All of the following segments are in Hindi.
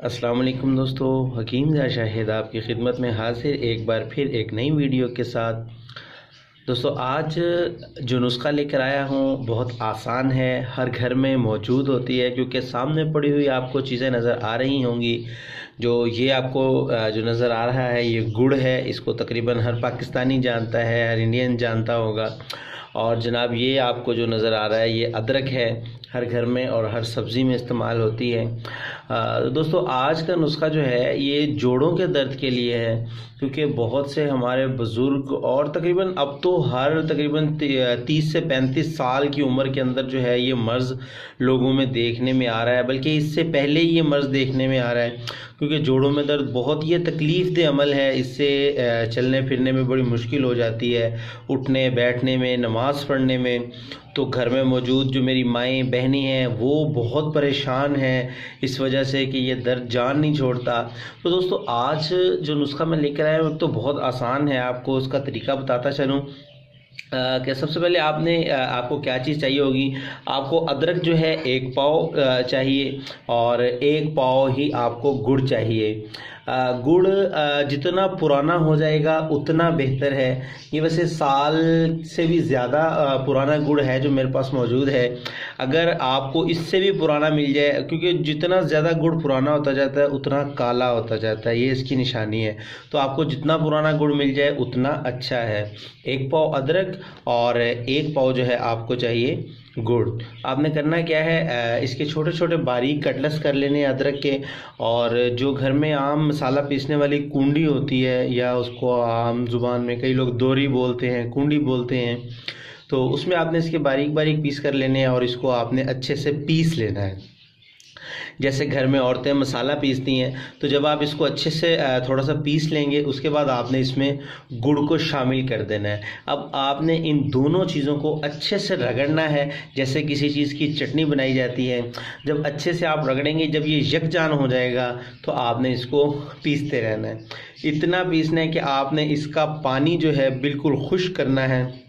अस्सलाम वालेकुम दोस्तों, हकीम ज़ा शाहिद आपकी खिदमत में हाजिर एक बार फिर एक नई वीडियो के साथ। दोस्तों आज जो नुस्खा लेकर आया हूँ बहुत आसान है, हर घर में मौजूद होती है क्योंकि सामने पड़ी हुई आपको चीज़ें नज़र आ रही होंगी। जो ये आपको जो नज़र आ रहा है ये गुड़ है, इसको तकरीबन हर पाकिस्तानी जानता है, हर इंडियन जानता होगा। और जनाब ये आपको जो नज़र आ रहा है ये अदरक है, हर घर में और हर सब्ज़ी में इस्तेमाल होती है। दोस्तों आज का नुस्खा जो है ये जोड़ों के दर्द के लिए है, क्योंकि बहुत से हमारे बुज़ुर्ग और तकरीबन अब तो हर तकरीबन 30 से 35 साल की उम्र के अंदर जो है ये मर्ज़ लोगों में देखने में आ रहा है, बल्कि इससे पहले ही ये मर्ज़ देखने में आ रहा है। क्योंकि जोड़ों में दर्द बहुत ये तकलीफ़ दे अमल है, इससे चलने फिरने में बड़ी मुश्किल हो जाती है, उठने बैठने में, नमाज़ पढ़ने में। तो घर में मौजूद जो मेरी माएँ बहनें हैं वो बहुत परेशान हैं इस वजह से कि ये दर्द जान नहीं छोड़ता। तो दोस्तों आज जो नुस्खा मैं लेकर आया हूँ तो बहुत आसान है, आपको उसका तरीका बताता चलूँ। कि सबसे पहले आपको क्या चीज़ चाहिए होगी। आपको अदरक जो है 1 पाव चाहिए और 1 पाव ही आपको गुड़ चाहिए। गुड़ जितना पुराना हो जाएगा उतना बेहतर है। ये वैसे साल से भी ज़्यादा पुराना गुड़ है जो मेरे पास मौजूद है। अगर आपको इससे भी पुराना मिल जाए, क्योंकि जितना ज़्यादा गुड़ पुराना होता जाता है उतना काला होता जाता है, ये इसकी निशानी है। तो आपको जितना पुराना गुड़ मिल जाए उतना अच्छा है। 1 पाव अदरक और 1 पाव जो है आपको चाहिए गुड़। आपने करना क्या है, इसके छोटे छोटे बारीक कटलेस कर लेने अदरक के। और जो घर में आम मसाला पीसने वाली कुंडी होती है, या उसको आम जुबान में कई लोग दोरी बोलते हैं, कुंडी बोलते हैं, तो उसमें आपने इसके बारीक बारीक पीस कर लेने हैं और इसको आपने अच्छे से पीस लेना है। जैसे घर में औरतें मसाला पीसती हैं, तो जब आप इसको अच्छे से थोड़ा सा पीस लेंगे उसके बाद आपने इसमें गुड़ को शामिल कर देना है। अब आपने इन दोनों चीज़ों को अच्छे से रगड़ना है, जैसे किसी चीज़ की चटनी बनाई जाती है। जब अच्छे से आप रगड़ेंगे, जब ये यकजान हो जाएगा तो आपने इसको पीसते रहना है। इतना पीसना है कि आपने इसका पानी जो है बिल्कुल खुश्क करना है।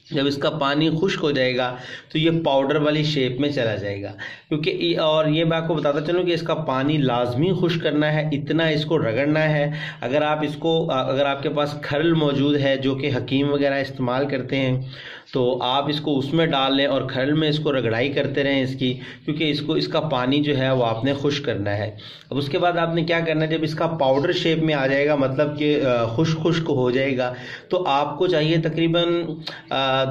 जब इसका पानी खुश्क हो जाएगा तो ये पाउडर वाली शेप में चला जाएगा। क्योंकि और ये मैं आपको बताता चलूँ कि इसका पानी लाजमी खुश्क करना है, इतना इसको रगड़ना है। अगर आपके पास खरल मौजूद है जो कि हकीम वगैरह इस्तेमाल करते हैं, तो आप इसको उसमें डाल लें और खरल में इसको रगड़ाई करते रहें इसकी, क्योंकि इसका पानी जो है वो आपने खुश्क करना है। अब उसके बाद आपने क्या करना है, जब इसका पाउडर शेप में आ जाएगा, मतलब कि खुश्क हो जाएगा, तो आपको चाहिए तकरीबन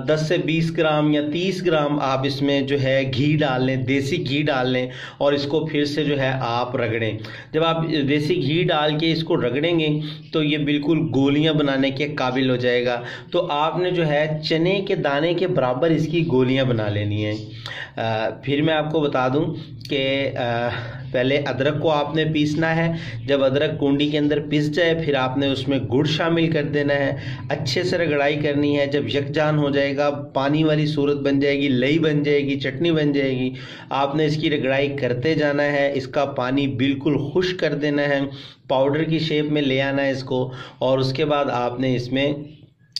10 से 20 ग्राम या 30 ग्राम आप इसमें जो है घी डाल लें, देसी घी डाल लें और इसको फिर से जो है आप रगड़ें। जब आप देसी घी डाल के इसको रगड़ेंगे तो ये बिल्कुल गोलियां बनाने के काबिल हो जाएगा। तो आपने जो है चने के दाने के बराबर इसकी गोलियां बना लेनी है। फिर मैं आपको बता दूं कि पहले अदरक को आपने पीसना है। जब अदरक कुंडी के अंदर पिस जाए फिर आपने उसमें गुड़ शामिल कर देना है, अच्छे से रगड़ाई करनी है। जब यकजान हो जाएगा, पानी वाली सूरत बन जाएगी, लई बन जाएगी, चटनी बन जाएगी, आपने इसकी रगड़ाई करते जाना है। इसका पानी बिल्कुल खुश्क कर देना है, पाउडर की शेप में ले आना है इसको। और उसके बाद आपने इसमें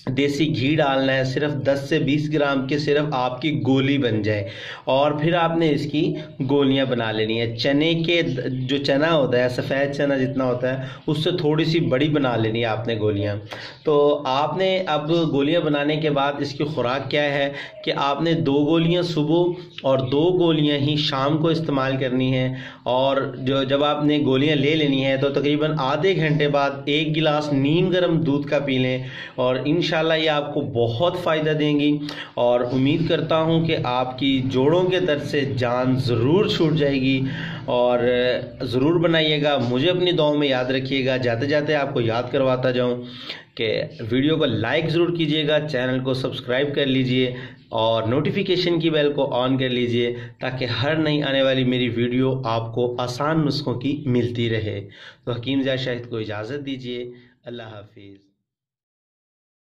देसी घी डालना है, सिर्फ 10 से 20 ग्राम की सिर्फ आपकी गोली बन जाए। और फिर आपने इसकी गोलियां बना लेनी है। चने के जो चना होता है, सफ़ेद चना जितना होता है, उससे थोड़ी सी बड़ी बना लेनी है आपने गोलियां। तो आपने अब गोलियां बनाने के बाद इसकी खुराक क्या है कि आपने 2 गोलियां सुबह और 2 गोलियां ही शाम को इस्तेमाल करनी है। और जब आपने गोलियां ले लेनी है तो तकरीबन आधे घंटे बाद 1 गिलास नीम गर्म दूध का पी लें, और इंशाल्लाह ये आपको बहुत फ़ायदा देंगी। और उम्मीद करता हूँ कि आपकी जोड़ों के दर्द से जान ज़रूर छूट जाएगी। और ज़रूर बनाइएगा, मुझे अपनी दुआओं में याद रखिएगा। जाते जाते आपको याद करवाता जाऊँ कि वीडियो को लाइक ज़रूर कीजिएगा, चैनल को सब्सक्राइब कर लीजिए और नोटिफिकेशन की बेल को ऑन कर लीजिए, ताकि हर नई आने वाली मेरी वीडियो आपको आसान नुस्खों की मिलती रहे। तो हकीम ज़ा शाहिद को इजाज़त दीजिए। अल्लाह हाफिज़।